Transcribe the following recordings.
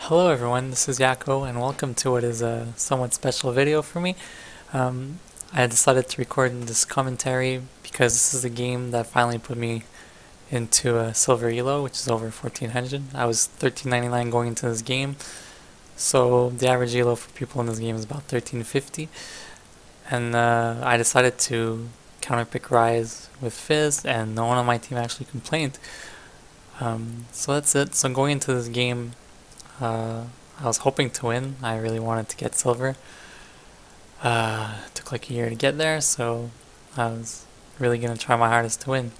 Hello everyone, this is Yako and welcome to what is a somewhat special video for me. I decided to record this commentary because this is a game that finally put me into a silver elo, which is over 1400. I was $13.99 going into this game, so the average elo for people in this game is about 1350. And I decided to counterpick Rise with Fizz, and no one on my team actually complained. So that's it. So going into this game, I was hoping to win. I really wanted to get silver. It took like a year to get there, so I was really gonna try my hardest to win.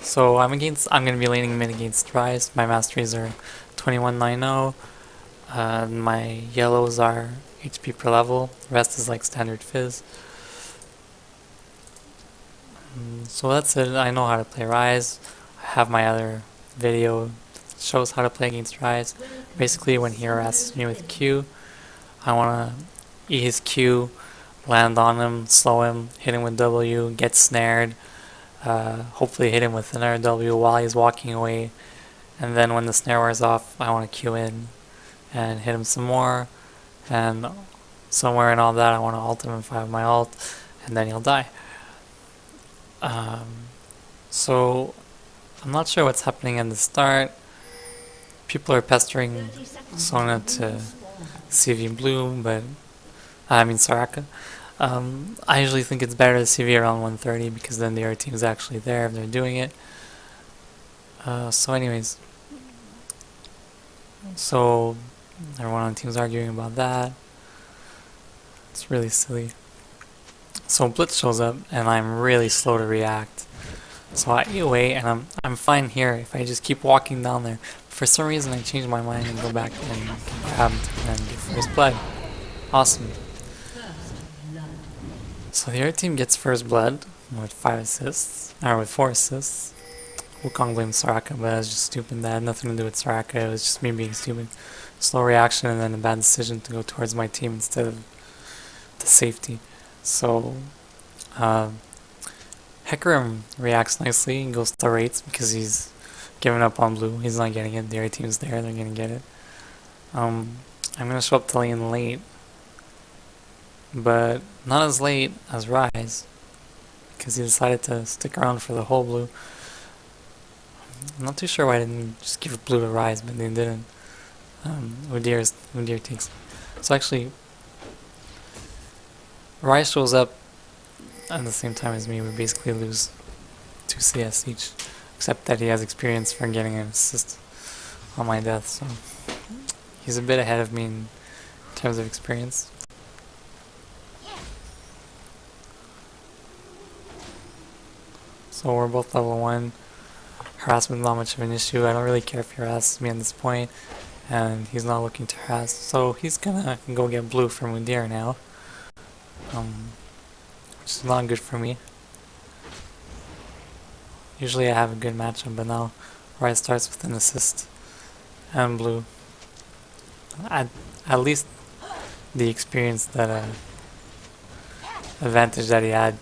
So I'm gonna be laning mid against Rise. My Masteries are 2190. My yellows are HP per level. The rest is like standard Fizz. So that's it. I know how to play Rise. I have my other video shows how to play against Rise. Basically, when he harasses me with Q, I want to eat his Q, land on him, slow him, hit him with W, get snared, hopefully hit him with another W while he's walking away, and then when the snare wears off, I want to Q in and hit him some more, and somewhere in all that I want to ult him if I have my ult, and then he'll die. So I'm not sure what's happening at the start. People are pestering Sona to CV Blue, but I mean Soraka. I usually think it's better to CV around 130 because then the other team's actually there if they're doing it. So anyways, so everyone on the team's arguing about that. It's really silly. So Blitz shows up and I'm really slow to react. So I eat away and I'm fine here if I just keep walking down there. For some reason I change my mind and go back and grab and get first blood. Awesome. So the other team gets first blood with 5 assists, or with 4 assists. Wukong blames Soraka, but that was just stupid. That had nothing to do with Soraka, it was just me being stupid. Slow reaction and then a bad decision to go towards my team instead of the safety. So Hecarim reacts nicely and goes to rates because he's giving up on blue. He's not getting it. The other team's there, they're gonna get it. I'm gonna show up to lane late, but not as late as Rise because he decided to stick around for the whole blue. I'm not too sure why I didn't just give blue to Rise, but they didn't. Udyr takes. So actually, Rise shows up at the same time as me. We basically lose 2 CS each, except that he has experience for getting an assist on my death, so he's a bit ahead of me in terms of experience. So we're both level 1. Harassment not much of an issue. I don't really care if he harasses me at this point, and he's not looking to harass, so he's gonna go get blue from Udyr now, which is not good for me. Usually I have a good matchup, but now Rise starts with an assist and blue. At least the experience that advantage that he had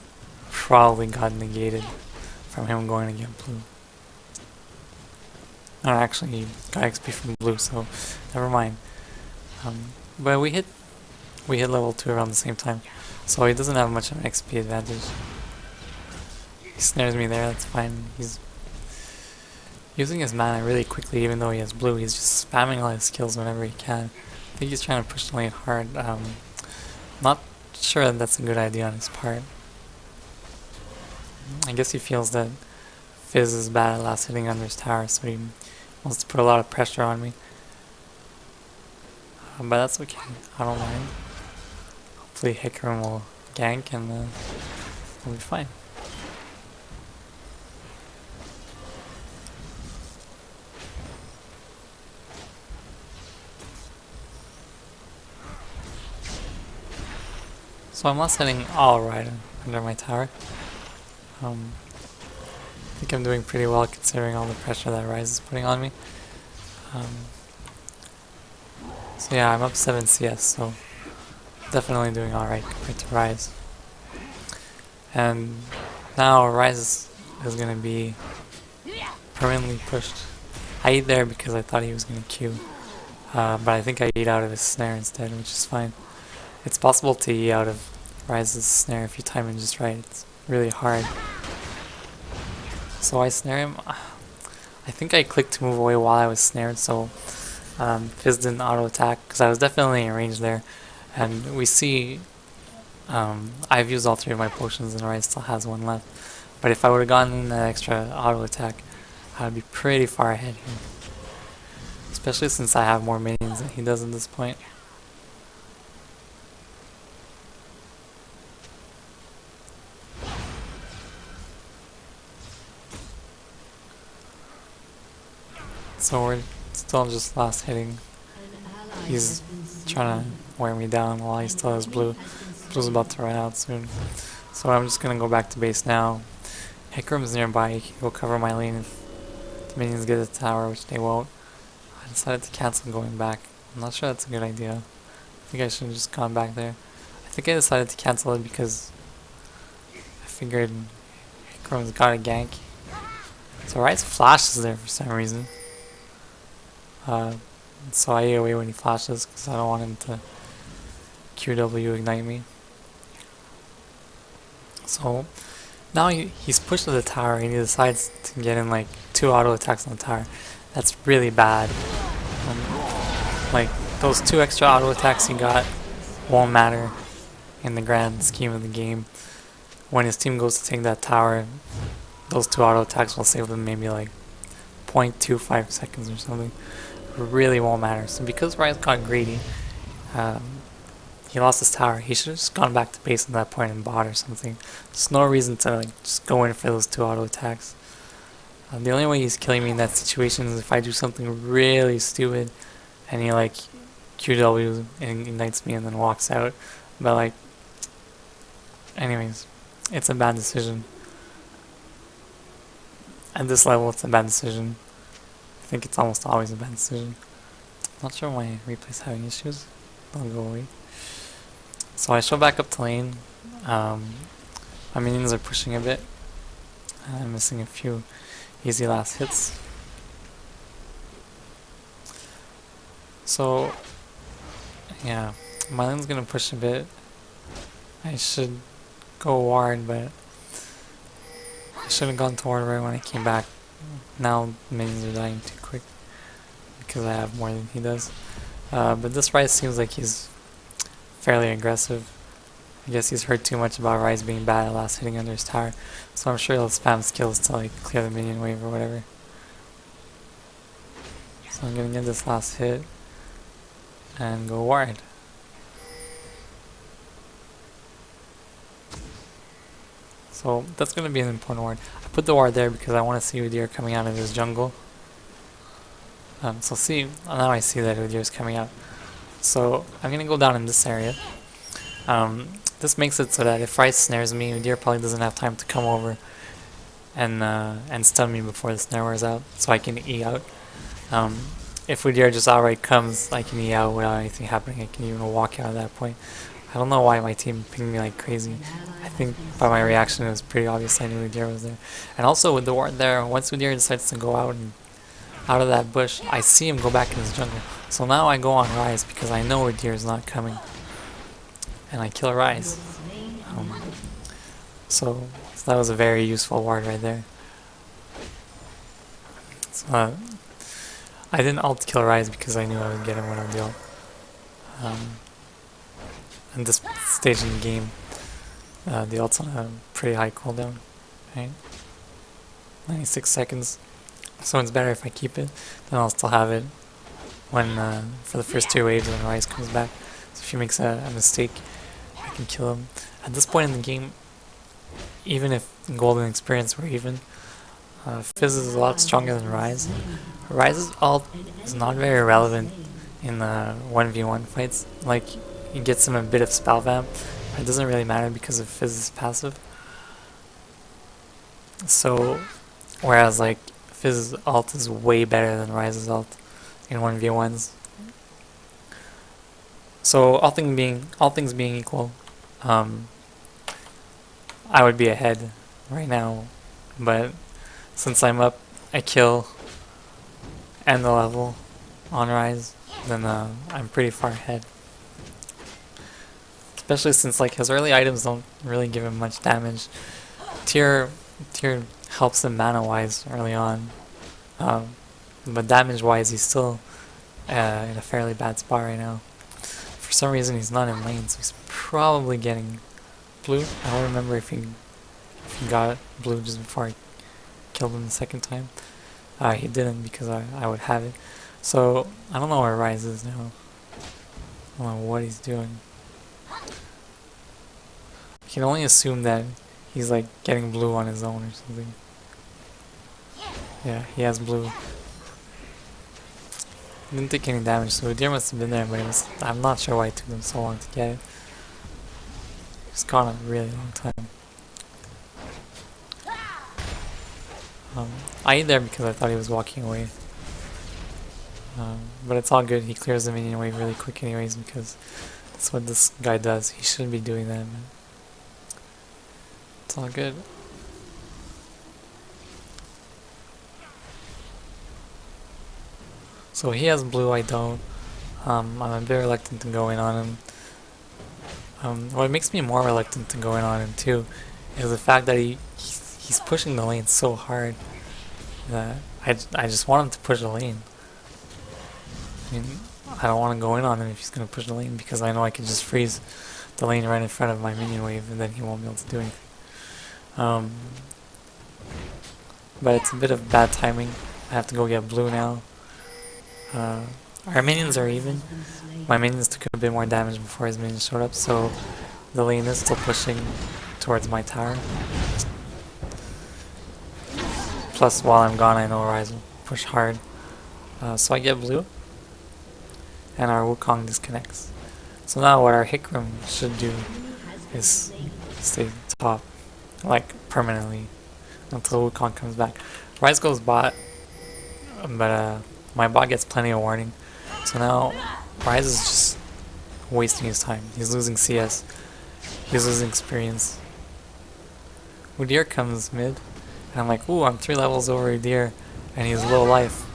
probably got negated from him going to get blue. No, actually he got XP from blue, so never mind. But we hit level 2 around the same time, so he doesn't have much of an XP advantage. He snares me there, that's fine. He's using his mana really quickly even though he has blue. He's just spamming all his skills whenever he can. I think he's trying to push the lane hard. Not sure that that's a good idea on his part. I guess he feels that Fizz is bad at last hitting under his tower, so he wants to put a lot of pressure on me. But that's okay, I don't mind. Hopefully Hecarim will gank and we'll be fine. So I'm last hitting all right under my tower. I think I'm doing pretty well considering all the pressure that Rise is putting on me. So yeah, I'm up 7 CS, so definitely doing alright compared to Rise. And now Rise is gonna be permanently pushed I ate there because I thought he was going to Q. But I think I ate out of his snare instead, which is fine. It's possible to eat out of Ryze's snare if you time it just right. It's really hard. So I snare him. I think I clicked to move away while I was snared, so Fizz didn't auto attack because I was definitely in range there. And we see I've used all 3 of my potions and Ryze still has 1 left. But if I would have gotten in that extra auto attack, I would be pretty far ahead here. Especially since I have more minions than he does at this point. So we're still just last hitting. He's trying to wear me down while he still has blue. Blue's about to run out soon. So I'm just gonna go back to base now. Hikram's nearby, he can go cover my lane if the minions get a tower, which they won't. I decided to cancel going back. I'm not sure that's a good idea. I think I should have just gone back there. I think I decided to cancel it because I figured Hikram's got a gank. So Ryze flashes there for some reason. So I eat away when he flashes because I don't want him to QW ignite me. So now he's pushed to the tower and he decides to get in like 2 auto attacks on the tower. That's really bad. Like those 2 extra auto attacks he got won't matter in the grand scheme of the game. When his team goes to take that tower, those 2 auto attacks will save them maybe like 0.25 seconds or something. It really won't matter. So because Ryze got greedy, he lost his tower. He should have just gone back to base at that point and bot or something. There's no reason to like just go in for those 2 auto attacks. The only way he's killing me in that situation is if I do something really stupid and he like QW and ignites me and then walks out. But like, anyways, it's a bad decision. At this level, it's a bad decision. I think it's almost always a bad decision. Not sure why replay's having issues. I'll go away. So I show back up to lane. My minions are pushing a bit. I'm missing a few easy last hits. So yeah, my lane's gonna push a bit. I should go ward, but I should have gone to ward right when I came back. Now minions are dying too quick because I have more than he does. But this Ryze seems like he's fairly aggressive. I guess he's heard too much about Ryze being bad at last hitting under his tower, so I'm sure he'll spam skills to like clear the minion wave or whatever. So I'm gonna get this last hit and go ward. So that's gonna be an important ward. I put the ward there because I want to see Udyr coming out of his jungle. So see, now I see that Udyr is coming out. So I'm gonna go down in this area. This makes it so that if Ryze snares me, Udyr probably doesn't have time to come over and stun me before the snare wears out, so I can E out. If Udyr just outright comes, I can E out without anything happening. I can even walk out at that point. I don't know why my team pinged me like crazy. I think by my reaction it was pretty obvious I knew Udyr was there. And also with the ward there, once Udyr decides to go out and out of that bush, I see him go back in his jungle. So now I go on Ryze because I know Udyr is not coming. And I kill Ryze. So that was a very useful ward right there. So I didn't ult kill Ryze because I knew I would get him when I would ult. And this stage in the game, the ult's on a pretty high cooldown, right? 96 seconds. So it's better if I keep it, then I'll still have it when for the first 2 waves when Ryze comes back. So if he makes a mistake, I can kill him. At this point in the game, even if gold and experience were even, Fizz is a lot stronger than Ryze. Ryze's ult is not very relevant in the 1v1 fights. Like, it gets him a bit of spell vamp, but it doesn't really matter because of Fizz's passive. So, whereas like Fizz's ult is way better than Ryze's ult in 1v1s. So all things being equal, I would be ahead right now, but since I'm up, I kill, end the level on Rise, then I'm pretty far ahead. Especially since like his early items don't really give him much damage. Tier helps him mana wise early on, but damage wise he's still in a fairly bad spot right now. For some reason he's not in lane, so he's probably getting blue. I don't remember if he got blue just before I killed him the second time. He didn't, because I would have it. So I don't know where Rise is now. I don't know what he's doing. I can only assume that he's like getting blue on his own or something. Yeah, he has blue. Didn't take any damage, so Udyr must have been there, but I'm not sure why it took them so long to get it. It's gone a really long time. I ate there because I thought he was walking away. But it's all good, he clears the minion wave really quick anyways, because that's what this guy does. He shouldn't be doing that, man. It's all good. So he has blue, I don't. I'm a bit reluctant to go in on him. What makes me more reluctant to go in on him too is the fact that he's pushing the lane so hard that I just want him to push the lane. I mean, I don't want to go in on him if he's going to push the lane, because I know I can just freeze the lane right in front of my minion wave and then he won't be able to do anything. But it's a bit of bad timing. I have to go get blue now. Our minions are even. My minions took a bit more damage before his minions showed up, so the lane is still pushing towards my tower. Plus, while I'm gone, I know Rise will push hard. So I get blue, and our Wukong disconnects. So now what our Hikram should do is stay top, like permanently, until Wukong comes back. Rise goes bot, but my bot gets plenty of warning. So now Rise is just wasting his time. He's losing CS. He's losing experience. Udyr comes mid, and I'm like, ooh, I'm 3 levels over Udyr, and he's low life.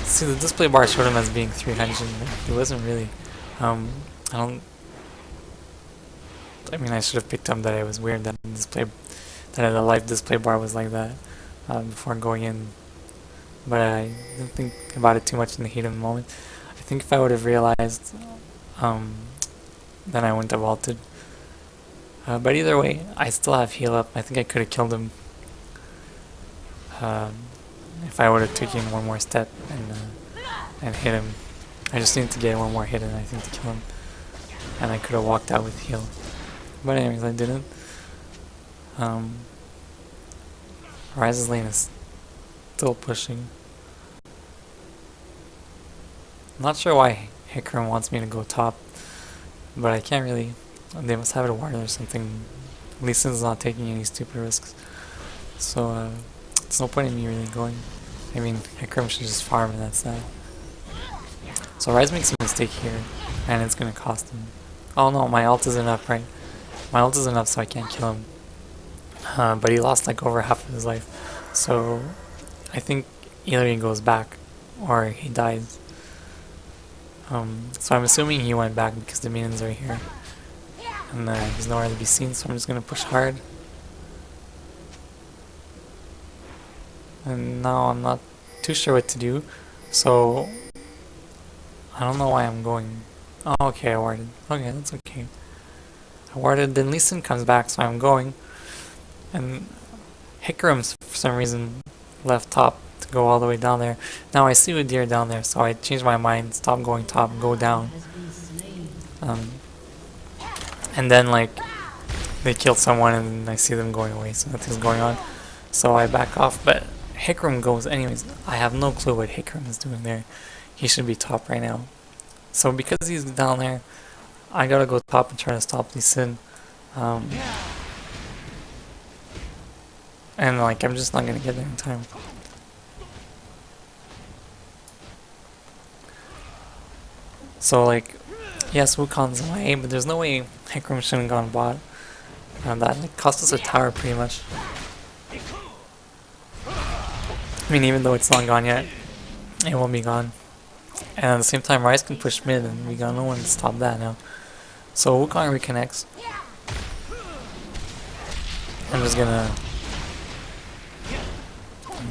See, the display bar showed him as being 300. He wasn't really. I mean, I should have picked up that it was weird that the live display bar was like that before going in. But I didn't think about it too much in the heat of the moment. I think if I would have realized, then I wouldn't have ulted. But either way, I still have heal up. I think I could have killed him if I would have taken one more step and hit him. I just need to get one more hit in, I think, to kill him. And I could have walked out with heal. But anyways, I didn't. Rise's lane is still pushing. I'm not sure why Hikram wants me to go top, but I can't really. They must have it warded or something. Lee Sin's not taking any stupid risks, so there's no point in me really going. I mean, Hikram should just farm and that's that. So Rise makes a mistake here, and it's gonna cost him. Oh no, my ult isn't up, right? My ult isn't up, so I can't kill him. But he lost like over half of his life, so I think either he goes back or he dies. So I'm assuming he went back because the minions are here, and he's nowhere to be seen. So I'm just gonna push hard. And now I'm not too sure what to do, so I don't know why I'm going. Oh, okay, I warded. Okay, that's okay. I warded, then Lee Sin comes back, so I'm going. And Hikram's, for some reason, left top to go all the way down there. Now I see Udyr down there, so I changed my mind, stop going top, go down. And then, like, they killed someone and I see them going away, so nothing's going on. So I back off, but Hikram goes anyways. I have no clue what Hikram is doing there. He should be top right now. So because he's down there, I gotta go top and try to stop Lee Sin. And like, I'm just not gonna get there in time. So like, yes, Wukong's in my A, but there's no way Hikram shouldn't have gone bot. That like, cost us a tower pretty much. I mean, even though it's not gone yet, it won't be gone. And at the same time, Ryze can push mid, and we got no one to stop that now. So Wukong reconnects. I'm just gonna...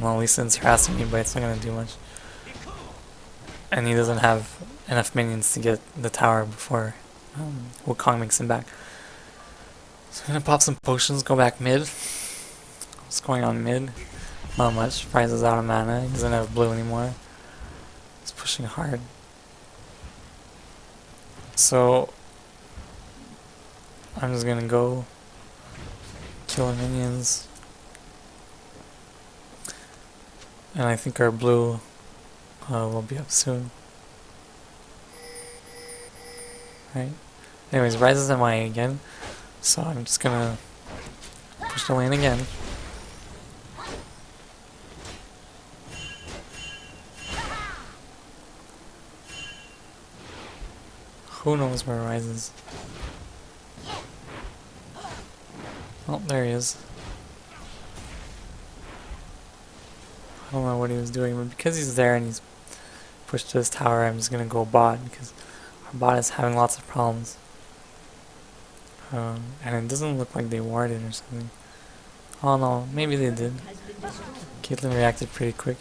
Well, Lee Sin's harassing me, but it's not gonna do much. And he doesn't have enough minions to get the tower before Wukong makes him back. So I'm gonna pop some potions, go back mid. What's going on mid? Not much. Ryze is out of mana. He doesn't have blue anymore. He's pushing hard. So I'm just gonna go kill our minions. And I think our blue will be up soon. Right? Anyways, Ryze is MIA again. So I'm just gonna push the lane again. Who knows where Ryze is? Oh, there he is. I don't know what he was doing, but because he's there and he's pushed to his tower, I'm just gonna go bot because our bot is having lots of problems. And it doesn't look like they warded or something. Oh no, maybe they did. Caitlyn reacted pretty quick.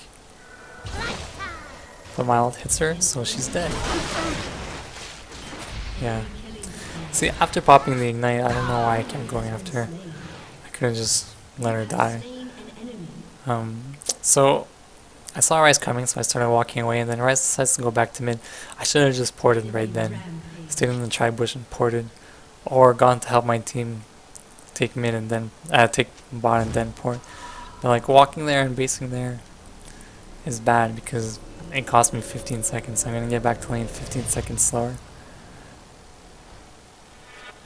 But my ult hits her, so she's dead. Yeah. See, after popping the ignite, I don't know why I kept going after her. I could have just let her die. So I saw Ryze coming, so I started walking away, and then Ryze decides to go back to mid. I should have just ported right then. Stayed in the tri-bush and ported. Or gone to help my team take mid and then take bot and then port. But like walking there and basing there is bad because it cost me 15 seconds. I'm gonna get back to lane 15 seconds slower.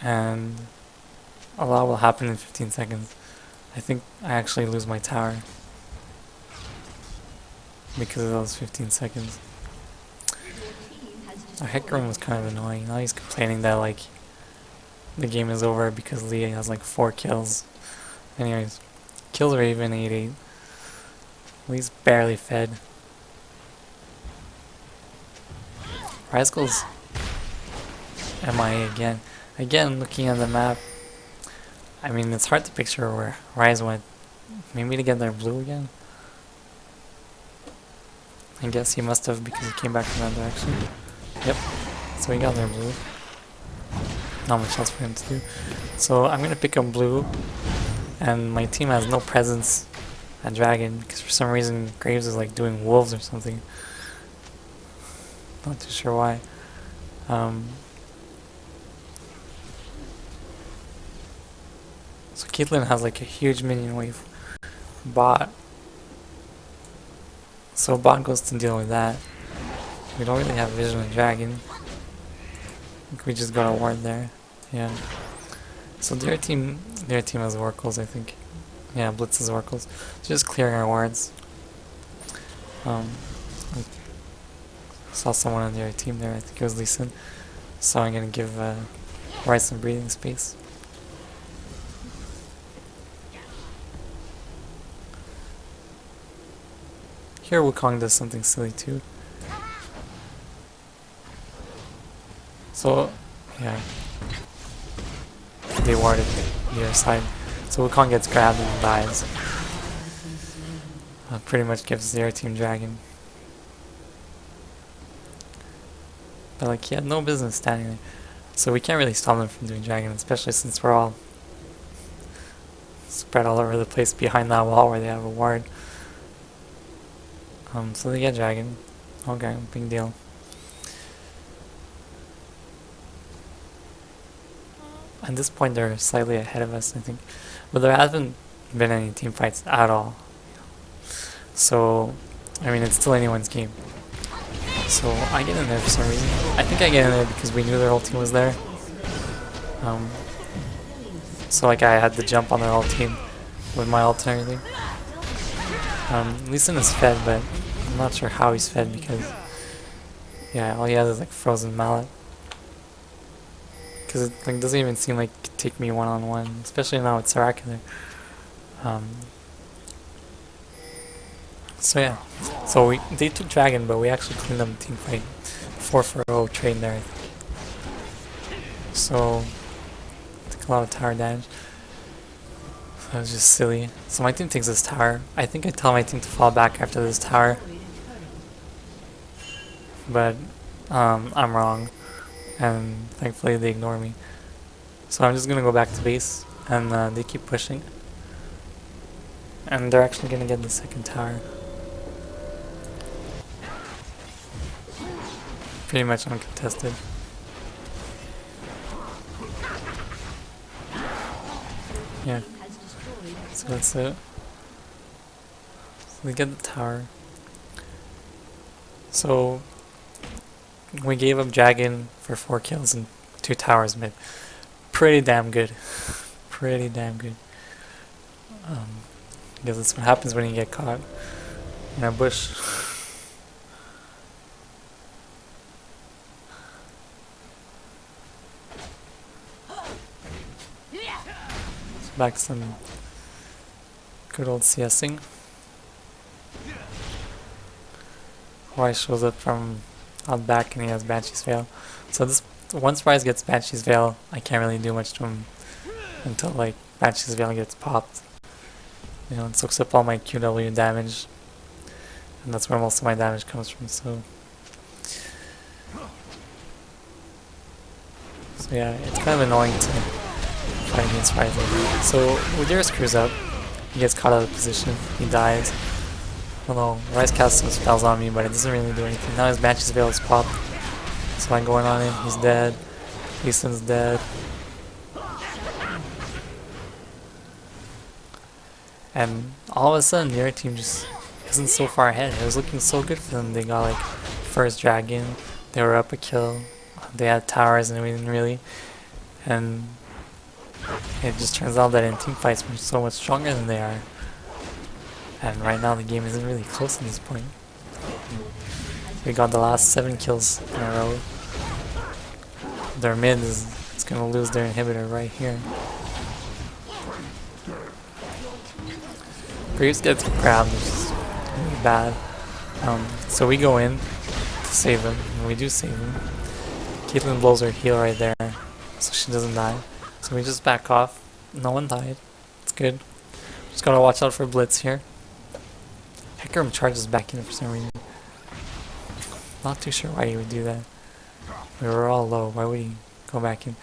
And a lot will happen in 15 seconds. I think I actually lose my tower because of those 15 seconds. Our Hecarim was kind of annoying. Now he's complaining that like the game is over because Leah has like 4 kills. Anyways, kills are even 8-8. Lee's barely fed. Ryze goes MIA again. Again, looking at the map, I mean, it's hard to picture where Ryze went. Maybe to get their blue again? I guess he must have because he came back from that direction. Yep, so he got their blue. Not much else for him to do. So I'm gonna pick up blue, and my team has no presence at Dragon because for some reason Graves is like doing wolves or something. Not too sure why. So Caitlyn has like a huge minion wave. Bot. So bot goes to deal with that. We don't really have vision on Dragon. I think we just got a ward there. Yeah. So their team has oracles, I think. Yeah, Blitz has oracles. So just clearing our wards. I saw someone on their team there, I think it was Lee Sin. So I'm gonna give Ryze some breathing space. Here Wukong does something silly too. So, yeah. They warded the other side. So Wukong gets grabbed and dies. Pretty much gives their team Dragon. But like, he had no business standing there. So we can't really stop them from doing Dragon, especially since we're all spread all over the place behind that wall where they have a ward. So they get Dragon. Okay, big deal. At this point they're slightly ahead of us, I think. But there hasn't been any team fights at all. So, I mean, it's still anyone's game. So I get in there for some reason. I think I get in there because we knew their whole team was there. So like I had to jump on their whole team with my ult and everything. Lee Sin is fed, but I'm not sure how he's fed because, yeah, all he has is like frozen mallet. Because it like doesn't even seem like it could take me one-on-one, especially now with Soraka there. So yeah, So they took dragon, but we actually cleaned up the team fight. 4-for-0 trade there. So took a lot of tower damage. That was just silly. So my team takes this tower. I think I tell my team to fall back after this tower, but I'm wrong, and thankfully they ignore me. So I'm just gonna go back to base, and they keep pushing, and they're actually gonna get the second tower. Pretty much uncontested. Yeah. So that's it. So they get the tower. So we gave up dragon for 4 kills and 2 towers mid. Pretty damn good. Pretty damn good. Because that's what happens when you get caught in a bush. Back to some good old CSing. Ryze shows up from out back and he has Banshee's Veil. So this once Ryze gets Banshee's Veil, I can't really do much to him until like Banshee's Veil gets popped. You know, it soaks up all my QW damage, and that's where most of my damage comes from. So yeah, it's kind of annoying to fight against Ryze. So Udyr screws up, he gets caught out of position, he dies. Although Ryze casts some spells on me, but it doesn't really do anything. Now his Banshee's Veil is popped, so I'm going on him, he's dead, Lee Sin's dead. And all of a sudden the other team just isn't so far ahead. It was looking so good for them. They got like first dragon, they were up a kill, they had towers and we didn't really. And it just turns out that in team fights we're so much stronger than they are. And right now the game isn't really close at this point. We got the last 7 kills in a row. Their mid is gonna lose their inhibitor right here. Graves gets grabbed, which is really bad. So we go in to save him, and we do save him. Caitlyn blows her heal right there, so she doesn't die. So we just back off. No one died. It's good. Just gotta watch out for Blitz here. Hecarim charges back in for some reason. Not too sure why he would do that. We were all low. Why would he go back in?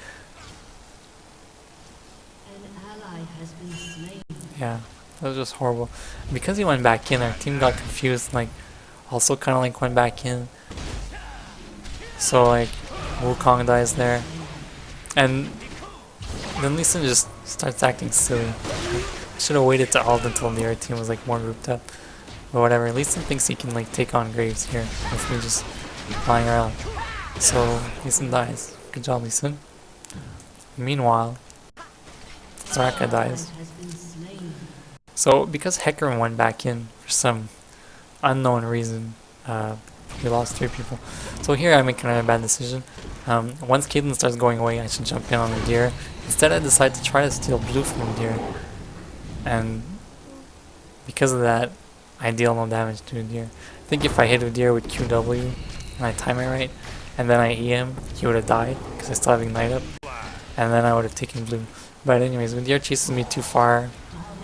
Yeah. That was just horrible. Because he went back in, our team got confused, like, also kind of like went back in. So like, Wukong dies there. And then Lee Sin just starts acting silly. I should have waited to ult until the other team was like more grouped up. But whatever, Lee Sin thinks he can like take on Graves here with me just flying around. So Lee Sin dies. Good job, Lee Sin. Meanwhile, Soraka dies. So, because Hecarim went back in for some unknown reason, we lost 3 people. So here I make another bad decision. Once Caitlyn starts going away, I should jump in on Udyr. Instead I decide to try to steal blue from Udyr. And because of that, I deal no damage to Udyr. I think if I hit Udyr with QW, and I time it right, and then I E him, he would have died, because I still have Ignite up. And then I would have taken blue. But anyways, Udyr chases me too far.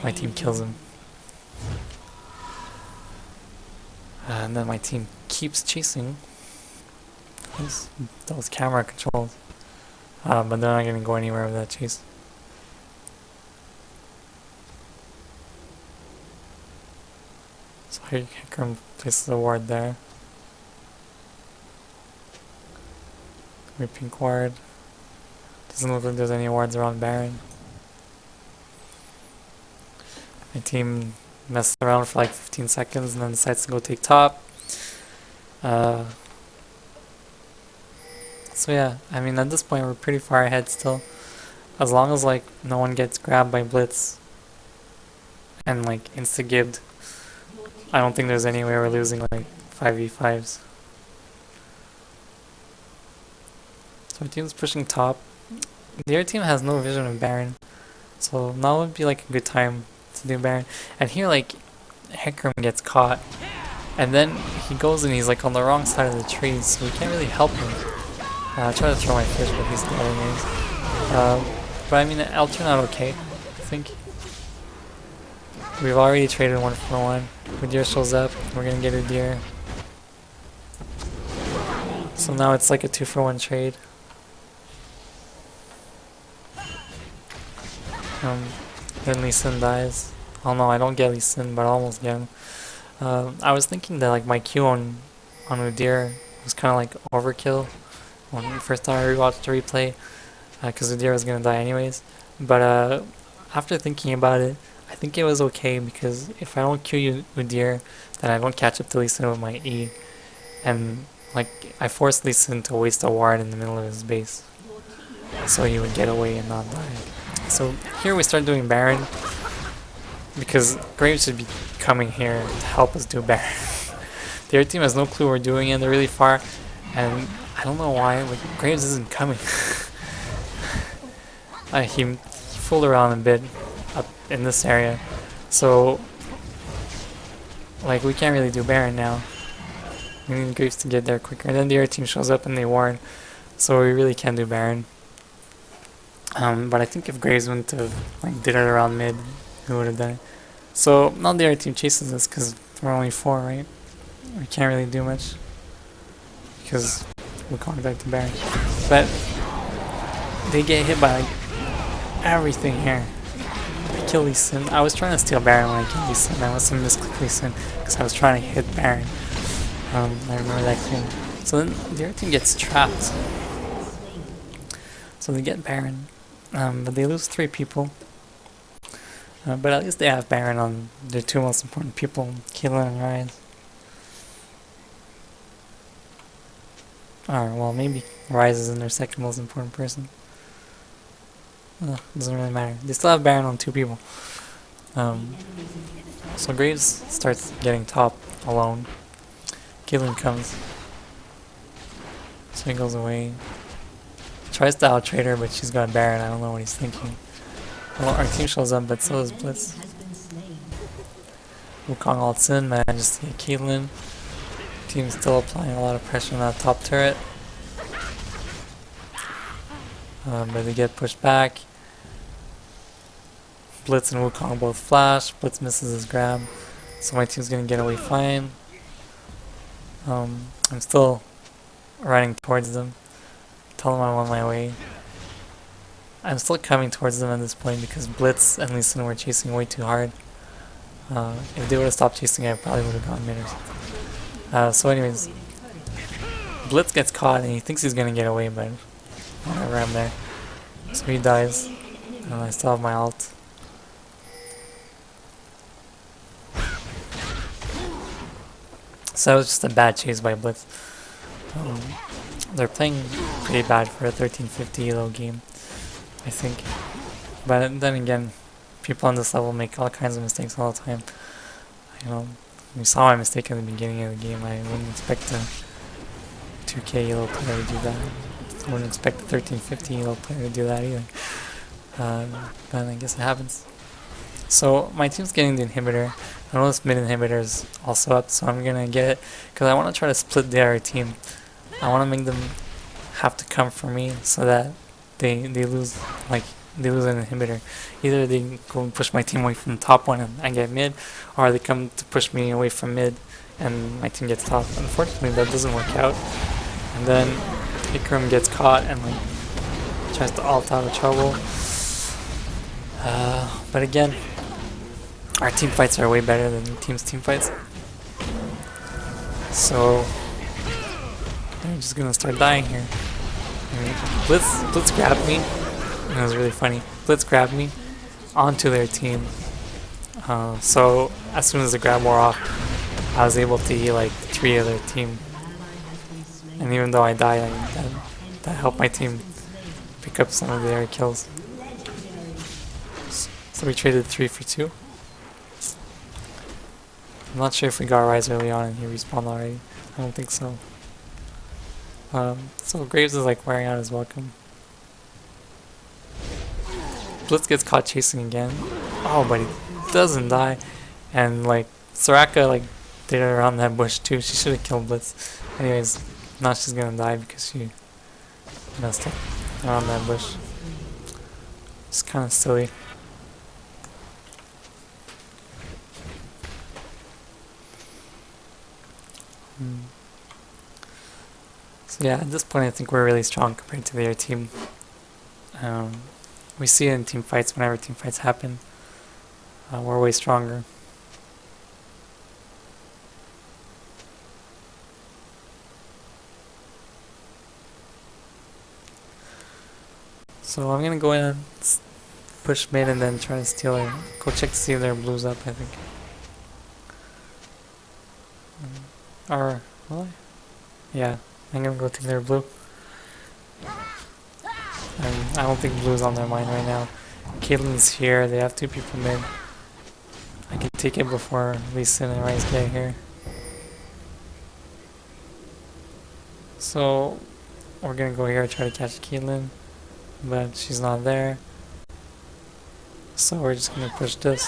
My team kills him. And then my team keeps chasing. That was camera controlled. But they're not going to go anywhere with that chase. So Hecarim places a ward there. We pink ward. Doesn't look like there's any wards around Baron. My team messes around for like 15 seconds and then decides to go take top. So yeah, I mean at this point we're pretty far ahead still. As long as like no one gets grabbed by Blitz and like insta-gibbed, I don't think there's any way we're losing like 5v5s. So our team's pushing top. The other team has no vision of Baron, so now would be like a good time to do Baron. And here like Hecarim gets caught And then he goes and he's like on the wrong side of the trees, so we can't really help him. I try to throw my fish, but he's dead anyways. But I mean, I'll turn out okay, I think. We've already traded 1-for-1. Udyr shows up, we're gonna get Udyr. So now it's like a 2-for-1 trade. Then Lee Sin dies. Oh no, I don't get Lee Sin, but I almost get him. I was thinking that like my Q on Udyr was kind of like overkill when the first time I rewatched the replay, because Udyr was gonna die anyways. But after thinking about it, I think it was okay, because if I don't Q Udyr, then I don't catch up to Lee Sin with my E, and like I forced Lee Sin to waste a ward in the middle of his base, so he would get away and not die. So here we start doing Baron, because Graves should be coming here to help us do Baron. The other team has no clue we're doing it, they're really far, and I don't know why, like, Graves isn't coming. He fooled around a bit up in this area, so like we can't really do Baron now. We need Graves to get there quicker, and then the other team shows up and they warn, so we really can't do Baron. But I think if Graves wouldn't have like did it around mid, we would have done it. So now the other team chases us because we're only 4, right? We can't really do much because we're going back to Baron. But they get hit by like everything here. I kill Lee Sin. I was trying to steal Baron when I killed Lee Sin. I must have misclicked Lee Sin because I was trying to hit Baron. I remember that clean. So then the other team gets trapped. So they get Baron. But they lose 3 people. But at least they have Baron on their 2 most important people, Keelan and Ryze. Or, well, maybe Ryze isn't their 2nd most important person. Doesn't really matter. They still have Baron on 2 people. So Graves starts getting top alone. Keelan comes. So he goes away. Tries to out-trade her, but she's got Baron. I don't know what he's thinking. Well, our team shows up, but so does Blitz. Wukong ults in, manages to get Keelan. Team's still applying a lot of pressure on that top turret. But they get pushed back. Blitz and Wukong both flash. Blitz misses his grab, so my team's gonna get away fine. I'm still running towards them. Tell them I'm on my way. I'm still coming towards them at this point because Blitz and Lee Sin were chasing way too hard. If they would have stopped chasing, I probably would have gone mid or something. So anyways, Blitz gets caught and he thinks he's gonna get away, but whatever, I'm there. So he dies. I still have my ult. So it was just a bad chase by Blitz. They're playing pretty bad for a 1350 elo game, I think. But then again, people on this level make all kinds of mistakes all the time. You know, we saw my mistake in the beginning of the game. I wouldn't expect a 2k elo player to do that. I wouldn't expect a 1350 elo player to do that either. But I guess it happens. So my team's getting the inhibitor. I know this mid inhibitor is also up, so I'm gonna get it because I want to try to split the other team. I want to make them have to come for me so that they lose an inhibitor. Either they go and push my team away from the top one and I get mid, or they come to push me away from mid and my team gets top. Unfortunately, that doesn't work out. And then Ikram gets caught and like tries to ult out of trouble. But again, our team fights are way better than the team's team fights. So they're just gonna start dying here. Blitz grabbed me. It was really funny. Blitz grabbed me onto their team. So as soon as the grab wore off, I was able to heal like 3 of their team. And even though I died, that helped my team pick up some of their kills. So we traded 3 for 2. I'm not sure if we got Ryze early on and he respawned already. I don't think so. So Graves is like wearing out his welcome. Blitz gets caught chasing again. Oh, but he doesn't die. And like Soraka like stayed around that bush too. She should have killed Blitz. Anyways, now she's gonna die because she messed up around that bush. It's kind of silly. So yeah, at this point I think we're really strong compared to the other team. We see it in team fights. Whenever team fights happen, we're way stronger. So I'm gonna go in and push mid and then try to steal her. Go check to see if they're blues up, I think. Or, will I? Yeah, I'm gonna go take their blue. I don't think blue's on their mind right now. Caitlyn's here, they have 2 people mid. I can take it before Lee Sin and Rice get here. So, we're gonna go here and try to catch Caitlyn, but she's not there. So we're just gonna push this.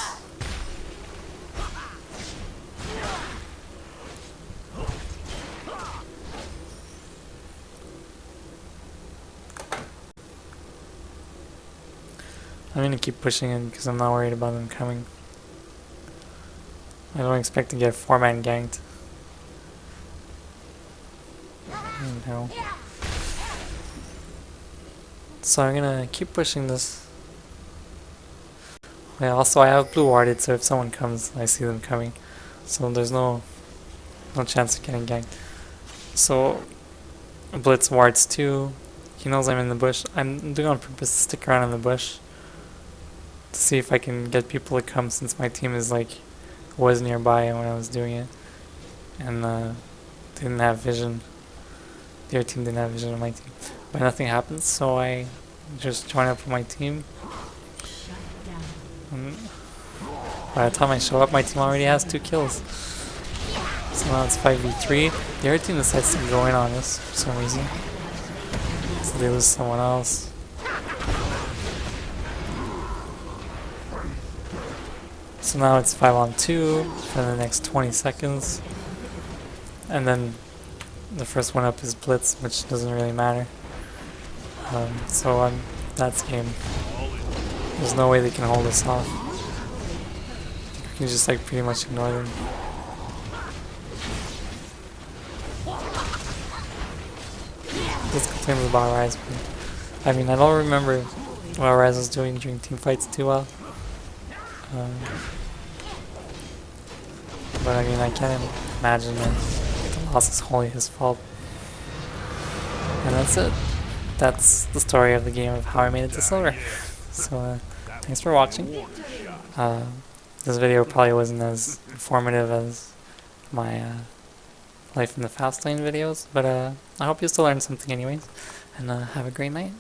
I'm gonna keep pushing it because I'm not worried about them coming. I don't expect to get 4-man ganked. No. So I'm gonna keep pushing this. Yeah, also I have blue warded, so if someone comes, I see them coming. So there's no chance of getting ganked. So Blitz wards too. He knows I'm in the bush. I'm doing on purpose to stick around in the bush to see if I can get people to come, since my team is was nearby when I was doing it, and didn't have vision. The other team didn't have vision on my team, but nothing happens. So I just join up with my team. And by the time I show up, my team already has 2 kills. So now it's 5v3. The other team decides to go in on us for some reason, so they lose someone else. So now it's 5-on-2 for the next 20 seconds. And then the first one up is Blitz, which doesn't really matter. So that's game. There's no way they can hold us off. I think we can just pretty much ignore them. Let's complain about Rise. I mean, I don't remember what Rise was doing during team fights too well. But I mean, I can't imagine that the loss is wholly his fault. And that's it. That's the story of the game of how I made it to silver. So thanks for watching. This video probably wasn't as informative as my Life in the Fast Lane videos, but I hope you still learned something anyways. And have a great night.